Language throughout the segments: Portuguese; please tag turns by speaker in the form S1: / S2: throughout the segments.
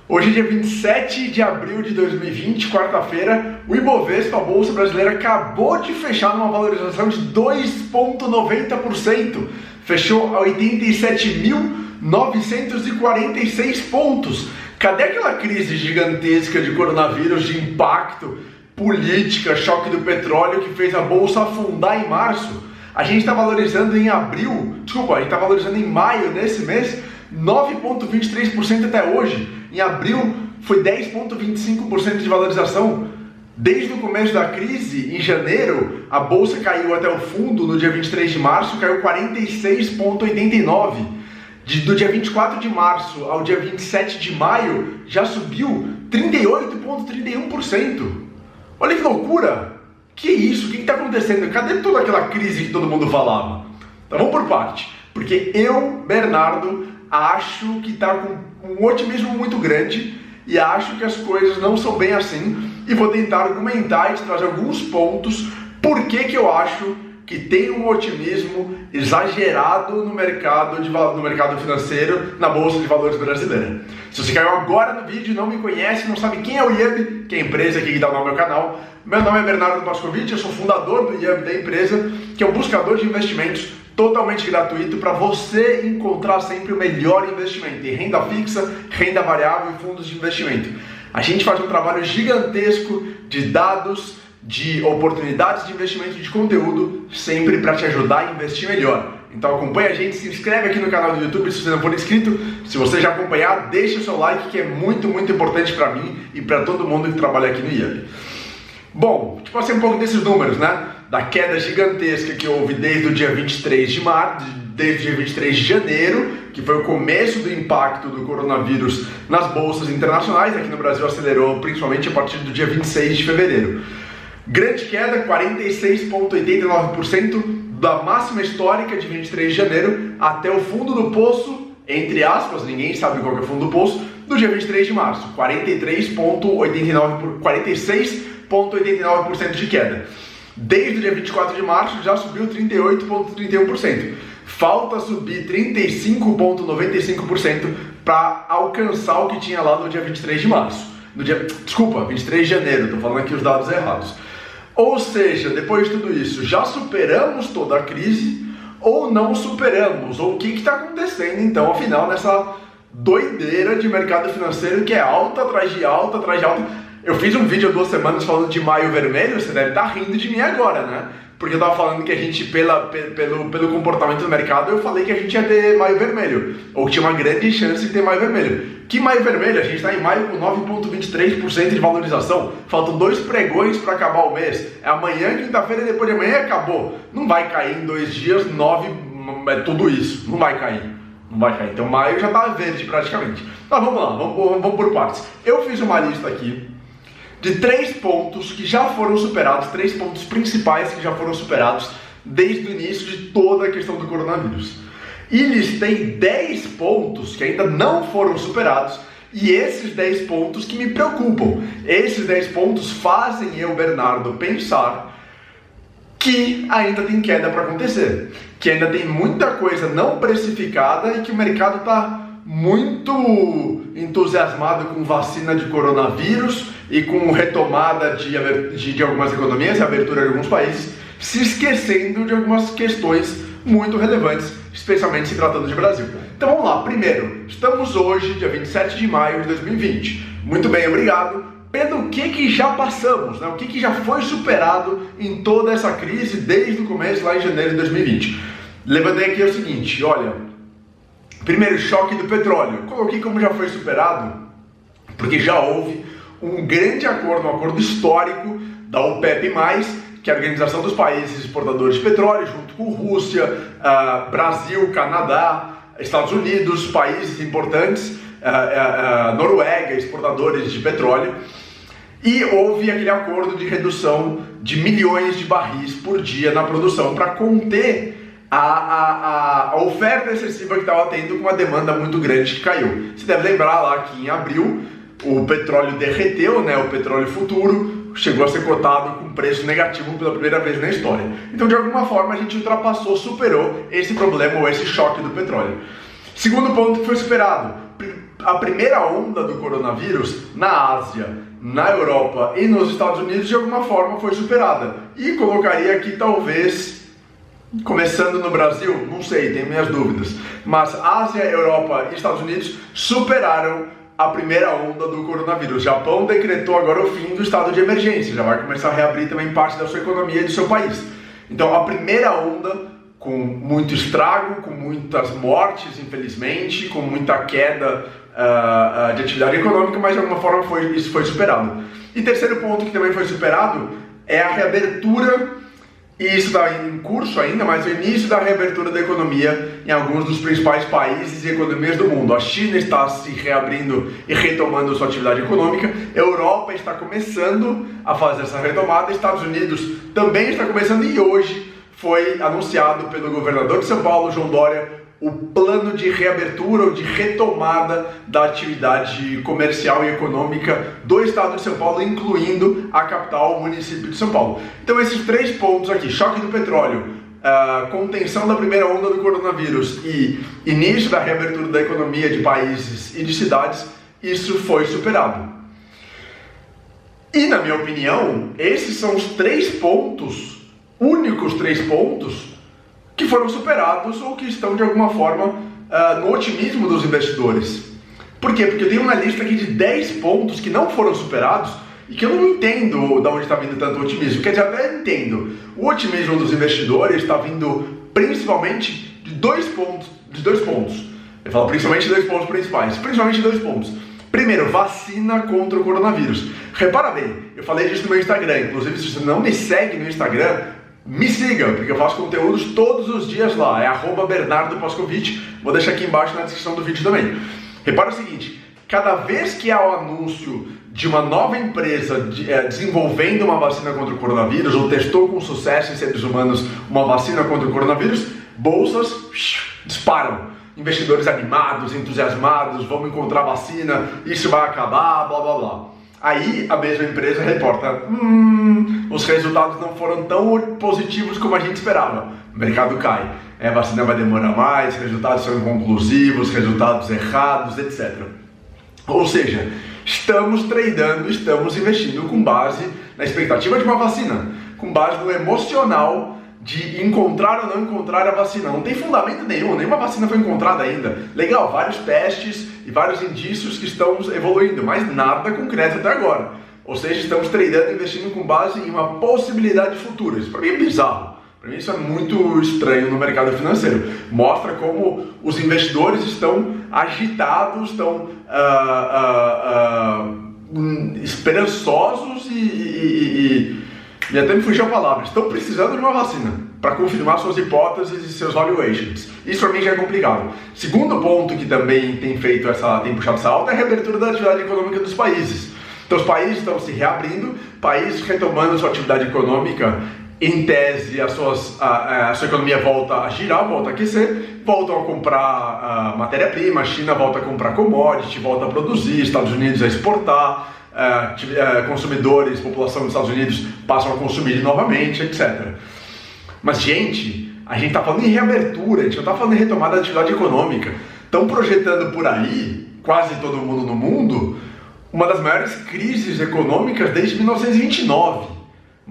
S1: Hoje é dia 27 de abril de 2020, quarta-feira, o Ibovespa, a Bolsa Brasileira, acabou de fechar numa valorização de 2,90%. Fechou a 87.946 pontos. Cadê aquela crise gigantesca de coronavírus, de impacto, política, choque do petróleo que fez a Bolsa afundar em março? A gente está valorizando em maio, nesse mês, 9,23% até hoje. Em abril foi 10,25% de valorização. Desde o começo da crise, em janeiro, a bolsa caiu até o fundo, no dia 23 de março, caiu 46,89%. Do dia 24 de março ao dia 27 de maio, já subiu 38,31%. Olha que loucura! Que isso? O que está acontecendo? Cadê toda aquela crise que todo mundo falava? Então vamos por parte. Porque eu, Bernardo, acho que está com um otimismo muito grande e acho que as coisas não são bem assim e vou tentar argumentar e te trazer alguns pontos por que eu acho que tem um otimismo exagerado no mercado financeiro, na Bolsa de Valores brasileira. Se você caiu agora no vídeo e não me conhece, não sabe quem é o IAB, que é a empresa que dá o nome ao meu canal, meu nome é Bernardo Pascovitch, eu sou fundador do IAB, da empresa, que é um buscador de investimentos totalmente gratuito para você encontrar sempre o melhor investimento em renda fixa, renda variável e fundos de investimento. A gente faz um trabalho gigantesco de dados, de oportunidades de investimento, de conteúdo, sempre para te ajudar a investir melhor. Então acompanha a gente, se inscreve aqui no canal do YouTube se você não for inscrito. Se você já acompanhar, deixa o seu like, que é muito importante para mim e para todo mundo que trabalha aqui no IAB. Bom, tipo assim, um pouco desses números, né? Da queda gigantesca que houve desde o dia 23 de março, desde o dia 23 de janeiro, que foi o começo do impacto do coronavírus nas bolsas internacionais. Aqui no Brasil acelerou principalmente a partir do dia 26 de fevereiro. Grande queda, 46,89% da máxima histórica de 23 de janeiro até o fundo do poço, entre aspas, ninguém sabe qual que é o fundo do poço, do dia 23 de março, 46,89% de queda. Desde o dia 24 de março já subiu 38,31%. Falta subir 35,95% para alcançar o que tinha lá no dia 23 de março. 23 de janeiro, estou falando aqui os dados errados. Ou seja, depois de tudo isso, já superamos toda a crise ou não superamos? Ou o que está acontecendo então, afinal, nessa doideira de mercado financeiro que é alta atrás de alta atrás de alta? Eu fiz um vídeo há 2 semanas falando de maio vermelho, você deve estar rindo de mim agora, né? Porque eu estava falando que a gente, pelo comportamento do mercado, eu falei que a gente ia ter maio vermelho, ou que tinha uma grande chance de ter maio vermelho. Que maio vermelho? A gente está em maio com 9,23% de valorização, faltam 2 pregões para acabar o mês, é amanhã, quinta-feira e depois de amanhã acabou. Não vai cair em 2 dias, 9, é tudo isso, não vai cair. Não vai cair, então maio já está verde praticamente. Mas vamos lá, vamos por partes. Eu fiz uma lista aqui de 3 pontos que já foram superados, 3 pontos principais que já foram superados desde o início de toda a questão do coronavírus. E listei 10 pontos que ainda não foram superados e esses 10 pontos que me preocupam. Esses 10 pontos fazem eu, Bernardo, pensar que ainda tem queda para acontecer, que ainda tem muita coisa não precificada e que o mercado está muito entusiasmado com vacina de coronavírus e com retomada de algumas economias e abertura de alguns países, se esquecendo de algumas questões muito relevantes, especialmente se tratando de Brasil. Então vamos lá, primeiro, estamos hoje, dia 27 de maio de 2020. Muito bem, obrigado. Pelo que já passamos, né? O que já foi superado em toda essa crise desde o começo, lá em janeiro de 2020. Levantei aqui o seguinte, olha, primeiro, choque do petróleo. Coloquei como já foi superado, porque já houve um grande acordo, um acordo histórico da OPEP+, que é a Organização dos Países Exportadores de Petróleo, junto com Rússia, Brasil, Canadá, Estados Unidos, países importantes, Noruega, exportadores de petróleo. E houve aquele acordo de redução de milhões de barris por dia na produção para conter a oferta excessiva que estava tendo com uma demanda muito grande que caiu. Você deve lembrar lá que em abril o petróleo derreteu, né? O petróleo futuro chegou a ser cotado com preço negativo pela primeira vez na história. Então, de alguma forma, a gente ultrapassou, superou esse problema ou esse choque do petróleo. Segundo ponto que foi superado, a primeira onda do coronavírus na Ásia, na Europa e nos Estados Unidos de alguma forma foi superada. E colocaria aqui talvez, começando no Brasil, não sei, tenho minhas dúvidas, mas Ásia, Europa e Estados Unidos superaram a primeira onda do coronavírus. O Japão decretou agora o fim do estado de emergência, já vai começar a reabrir também parte da sua economia e do seu país. Então a primeira onda, com muito estrago, com muitas mortes, infelizmente, com muita queda de atividade econômica, mas de alguma forma isso foi superado. E terceiro ponto que também foi superado é a reabertura, e isso está em curso ainda, mas o início da reabertura da economia em alguns dos principais países e economias do mundo. A China está se reabrindo e retomando sua atividade econômica, a Europa está começando a fazer essa retomada, Estados Unidos também está começando, e hoje foi anunciado pelo governador de São Paulo, João Dória, o plano de reabertura ou de retomada da atividade comercial e econômica do estado de São Paulo, incluindo a capital, o município de São Paulo. Então esses 3 pontos aqui, choque do petróleo, contenção da primeira onda do coronavírus e início da reabertura da economia de países e de cidades, isso foi superado. E na minha opinião, esses são os 3 pontos, únicos 3 pontos, que foram superados ou que estão de alguma forma no otimismo dos investidores. Por quê? Porque eu tenho uma lista aqui de 10 pontos que não foram superados e que eu não entendo de onde está vindo tanto otimismo. Quer dizer, até entendo. O otimismo dos investidores está vindo principalmente de dois pontos. Eu falo principalmente de 2 pontos principais. Principalmente 2 pontos. Primeiro, vacina contra o coronavírus. Repara bem, eu falei disso no meu Instagram. Inclusive, se você não me segue no Instagram, me siga, porque eu faço conteúdos todos os dias lá, é @BernardoPascovitch, vou deixar aqui embaixo na descrição do vídeo também. Repara o seguinte, cada vez que há o anúncio de uma nova empresa desenvolvendo uma vacina contra o coronavírus, ou testou com sucesso em seres humanos uma vacina contra o coronavírus, bolsas disparam. Investidores animados, entusiasmados, vamos encontrar vacina, isso vai acabar, blá blá blá. Aí a mesma empresa reporta, os resultados não foram tão positivos como a gente esperava. O mercado cai, a vacina vai demorar mais, resultados são inconclusivos, resultados errados, etc. Ou seja, estamos tradando, estamos investindo com base na expectativa de uma vacina, com base no emocional de encontrar ou não encontrar a vacina. Não tem fundamento nenhum, nenhuma vacina foi encontrada ainda. Legal, vários testes e vários indícios que estão evoluindo, mas nada concreto até agora. Ou seja, estamos tradando, investindo com base em uma possibilidade futura. Isso para mim é bizarro. Para mim isso é muito estranho no mercado financeiro. Mostra como os investidores estão agitados, estão esperançosos e até me fugiu a palavra, estão precisando de uma vacina para confirmar suas hipóteses e seus valuations. Isso para mim já é complicado. Segundo ponto que também tem puxado essa alta é a reabertura da atividade econômica dos países. Então os países estão se reabrindo, países retomando sua atividade econômica, em tese a sua economia volta a girar, volta a aquecer, voltam a comprar matéria-prima, a China volta a comprar commodity, volta a produzir, Estados Unidos a exportar, consumidores, população dos Estados Unidos passam a consumir novamente, etc. Mas, gente, a gente está falando em reabertura, a gente não está falando em retomada da atividade econômica. Estão projetando por aí, quase todo mundo no mundo, uma das maiores crises econômicas desde 1929.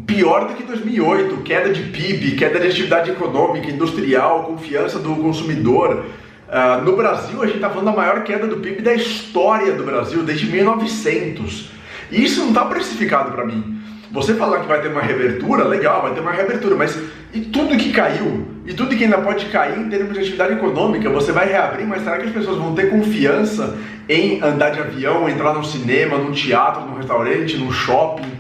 S1: Pior do que 2008, queda de PIB, queda de atividade econômica, industrial, confiança do consumidor. No Brasil, a gente está falando da maior queda do PIB da história do Brasil, desde 1900. E isso não está precificado para mim. Você falar que vai ter uma reabertura, legal, vai ter uma reabertura, mas e tudo que caiu? E tudo que ainda pode cair em termos de atividade econômica? Você vai reabrir, mas será que as pessoas vão ter confiança em andar de avião, entrar num cinema, num teatro, num restaurante, num shopping?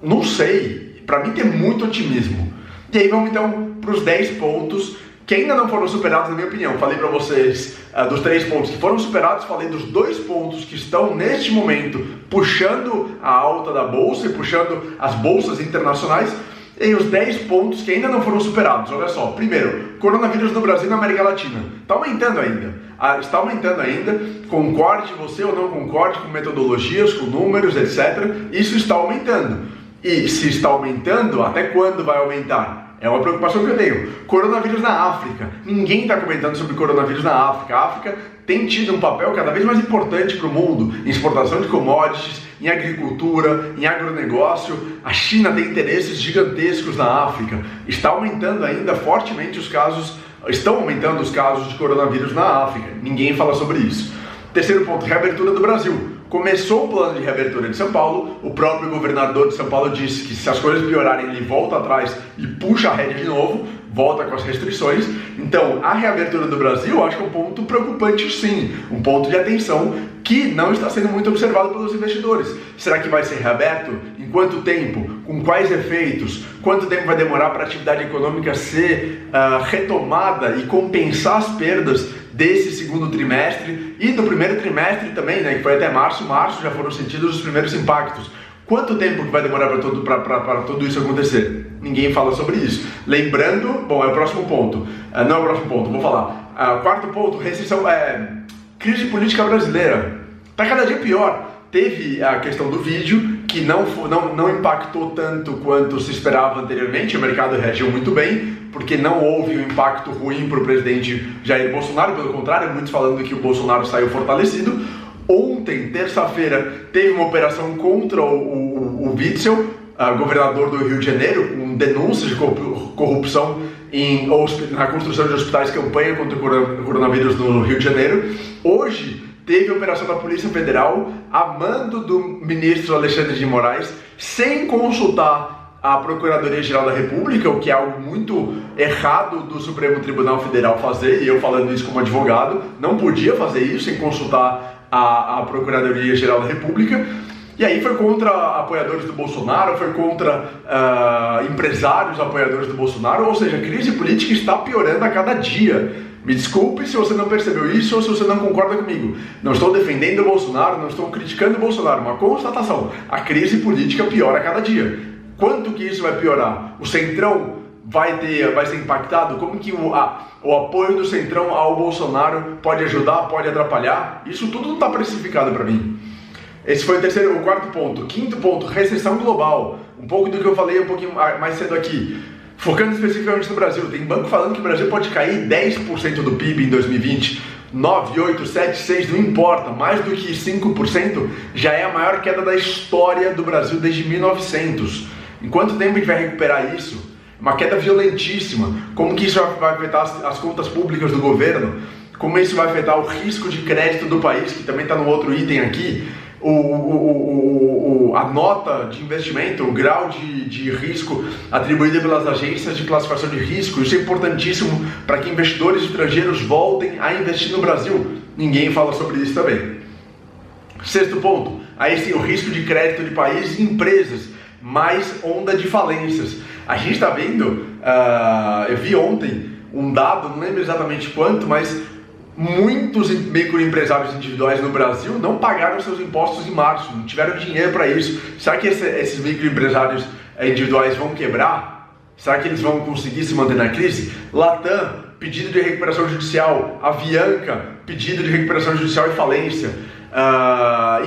S1: Não sei. Para mim tem muito otimismo. E aí vamos então para os 10 pontos que ainda não foram superados, na minha opinião. Falei para vocês dos 3 pontos que foram superados, falei dos 2 pontos que estão neste momento puxando a alta da bolsa e puxando as bolsas internacionais, e os 10 pontos que ainda não foram superados. Olha só, primeiro, coronavírus no Brasil e na América Latina. Está aumentando ainda. Está aumentando ainda, concorde você ou não concorde com metodologias, com números, etc. Isso está aumentando. E se está aumentando, até quando vai aumentar? É uma preocupação que eu tenho. Coronavírus na África. Ninguém está comentando sobre coronavírus na África. A África tem tido um papel cada vez mais importante para o mundo em exportação de commodities, em agricultura, em agronegócio. A China tem interesses gigantescos na África. Está aumentando ainda fortemente os casos, estão aumentando os casos de coronavírus na África. Ninguém fala sobre isso. Terceiro ponto, reabertura do Brasil. Começou o plano de reabertura de São Paulo, o próprio governador de São Paulo disse que se as coisas piorarem ele volta atrás e puxa a rédea de novo, volta com as restrições. Então, a reabertura do Brasil eu acho que é um ponto preocupante sim, um ponto de atenção que não está sendo muito observado pelos investidores. Será que vai ser reaberto? Em quanto tempo? Com quais efeitos? Quanto tempo vai demorar para a atividade econômica ser retomada e compensar as perdas desse segundo trimestre e do primeiro trimestre também, né, que foi até março já foram sentidos os primeiros impactos. Quanto tempo que vai demorar para tudo isso acontecer? Ninguém fala sobre isso. Lembrando, bom, é o próximo ponto. Não é o próximo ponto, vou falar. Quarto ponto, crise política brasileira. Está cada dia pior. Teve a questão do vídeo, que não impactou tanto quanto se esperava anteriormente. O mercado reagiu muito bem, porque não houve um impacto ruim para o presidente Jair Bolsonaro. Pelo contrário, muitos falando que o Bolsonaro saiu fortalecido. Ontem, terça-feira, teve uma operação contra o Witzel, governador do Rio de Janeiro, com denúncias de corrupção na construção de hospitais campanha contra o coronavírus no Rio de Janeiro. Hoje, teve a operação da Polícia Federal a mando do ministro Alexandre de Moraes, sem consultar a Procuradoria-Geral da República, o que é algo muito errado do Supremo Tribunal Federal fazer, e eu falando isso como advogado, não podia fazer isso sem consultar a Procuradoria-Geral da República. E aí foi contra apoiadores do Bolsonaro, foi contra empresários apoiadores do Bolsonaro, ou seja, a crise política está piorando a cada dia. Me desculpe se você não percebeu isso ou se você não concorda comigo. Não estou defendendo o Bolsonaro, não estou criticando o Bolsonaro, uma constatação. A crise política piora a cada dia. Quanto que isso vai piorar? O Centrão vai ser impactado? Como que o apoio do Centrão ao Bolsonaro pode ajudar, pode atrapalhar? Isso tudo não está precificado para mim. Esse foi o quarto ponto. Quinto ponto, recessão global. Um pouco do que eu falei um pouquinho mais cedo aqui. Focando especificamente no Brasil, tem banco falando que o Brasil pode cair 10% do PIB em 2020, 9, 8, 7, 6, não importa, mais do que 5% já é a maior queda da história do Brasil desde 1900. Em quanto tempo a gente vai recuperar isso? Uma queda violentíssima. Como que isso vai afetar as contas públicas do governo? Como isso vai afetar o risco de crédito do país, que também está no outro item aqui? A nota de investimento, o grau de risco atribuído pelas agências de classificação de risco. Isso é importantíssimo para que investidores estrangeiros voltem a investir no Brasil. Ninguém fala sobre isso também. Sexto ponto, aí sim, o risco de crédito de países e empresas, mais onda de falências. A gente está vendo, eu vi ontem um dado, não lembro exatamente quanto, mas muitos microempresários individuais no Brasil não pagaram seus impostos em março, não tiveram dinheiro para isso. Será que esses microempresários individuais vão quebrar? Será que eles vão conseguir se manter na crise? Latam, pedido de recuperação judicial. Avianca, pedido de recuperação judicial e falência.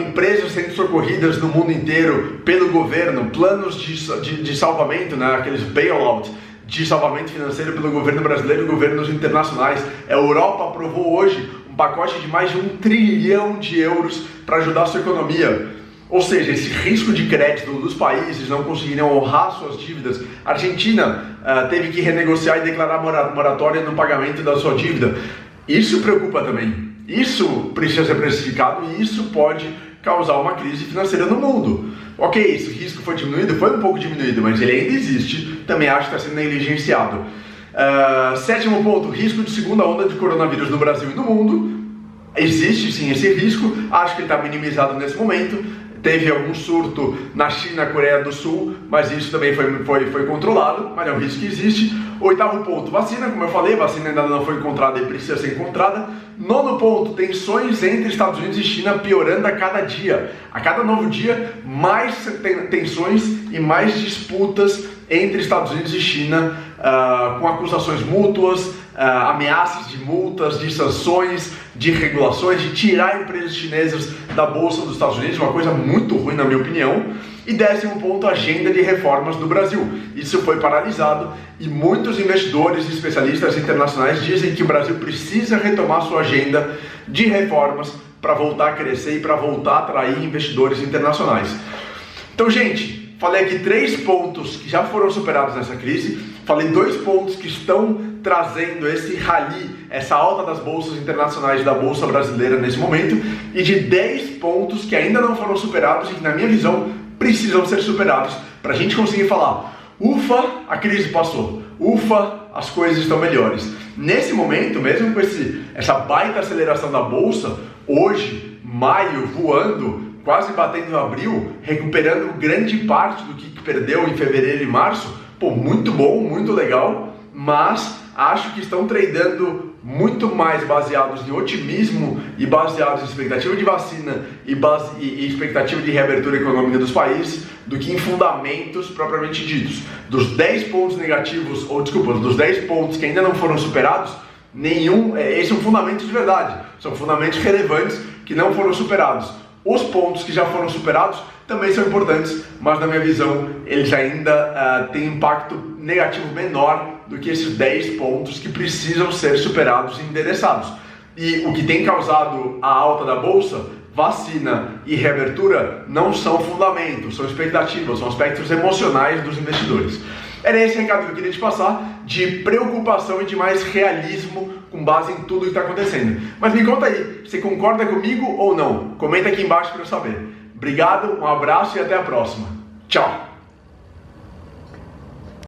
S1: Empresas sendo socorridas no mundo inteiro pelo governo, planos de salvamento, né, aqueles bailout, de salvamento financeiro pelo governo brasileiro e governos internacionais. A Europa aprovou hoje um pacote de mais de 1 trilhão de euros para ajudar a sua economia. Ou seja, esse risco de crédito dos países não conseguirem honrar suas dívidas. A Argentina teve que renegociar e declarar moratória no pagamento da sua dívida. Isso preocupa também. Isso precisa ser precificado e isso pode causar uma crise financeira no mundo. Ok, esse risco foi diminuído? Foi um pouco diminuído, mas ele ainda existe. Também acho que está sendo negligenciado. Sétimo ponto, risco de segunda onda de coronavírus no Brasil e no mundo. Existe sim esse risco, acho que ele está minimizado nesse momento. Teve algum surto na China, Coreia do Sul, mas isso também foi controlado, mas é um risco que existe. Oitavo ponto, vacina, como eu falei, vacina ainda não foi encontrada e precisa ser encontrada. Nono ponto, tensões entre Estados Unidos e China piorando a cada dia. A cada novo dia, mais tensões e mais disputas entre Estados Unidos e China, com acusações mútuas, ameaças de multas, de sanções, de regulações, de tirar empresas chinesas da Bolsa dos Estados Unidos, uma coisa muito ruim na minha opinião. E 10º ponto, agenda de reformas do Brasil. Isso foi paralisado e muitos investidores e especialistas internacionais dizem que o Brasil precisa retomar sua agenda de reformas para voltar a crescer e para voltar a atrair investidores internacionais. Então, gente, falei aqui 3 pontos que já foram superados nessa crise, falei 2 pontos que estão trazendo esse rally, essa alta das bolsas internacionais da Bolsa Brasileira nesse momento, e de 10 pontos que ainda não foram superados e que, na minha visão, precisam ser superados para a gente conseguir falar: ufa, a crise passou, ufa, as coisas estão melhores. Nesse momento, mesmo com essa baita aceleração da Bolsa, hoje, maio, voando, quase batendo em abril, recuperando grande parte do que perdeu em fevereiro e março, pô, muito bom, muito legal, mas acho que estão tradando muito mais baseados em otimismo e baseados em expectativa de vacina e expectativa de reabertura econômica dos países do que em fundamentos propriamente ditos. Dos 10 pontos negativos, dos 10 pontos que ainda não foram superados, esses são fundamentos de verdade, são fundamentos relevantes que não foram superados. Os pontos que já foram superados também são importantes, mas na minha visão eles ainda têm impacto negativo menor do que esses 10 pontos que precisam ser superados e endereçados. E o que tem causado a alta da Bolsa, vacina e reabertura, não são fundamentos, são expectativas, são aspectos emocionais dos investidores. Era esse recado que eu queria te passar, de preocupação e de mais realismo com base em tudo que está acontecendo. Mas me conta aí, você concorda comigo ou não? Comenta aqui embaixo para eu saber. Obrigado, um abraço e até a próxima. Tchau!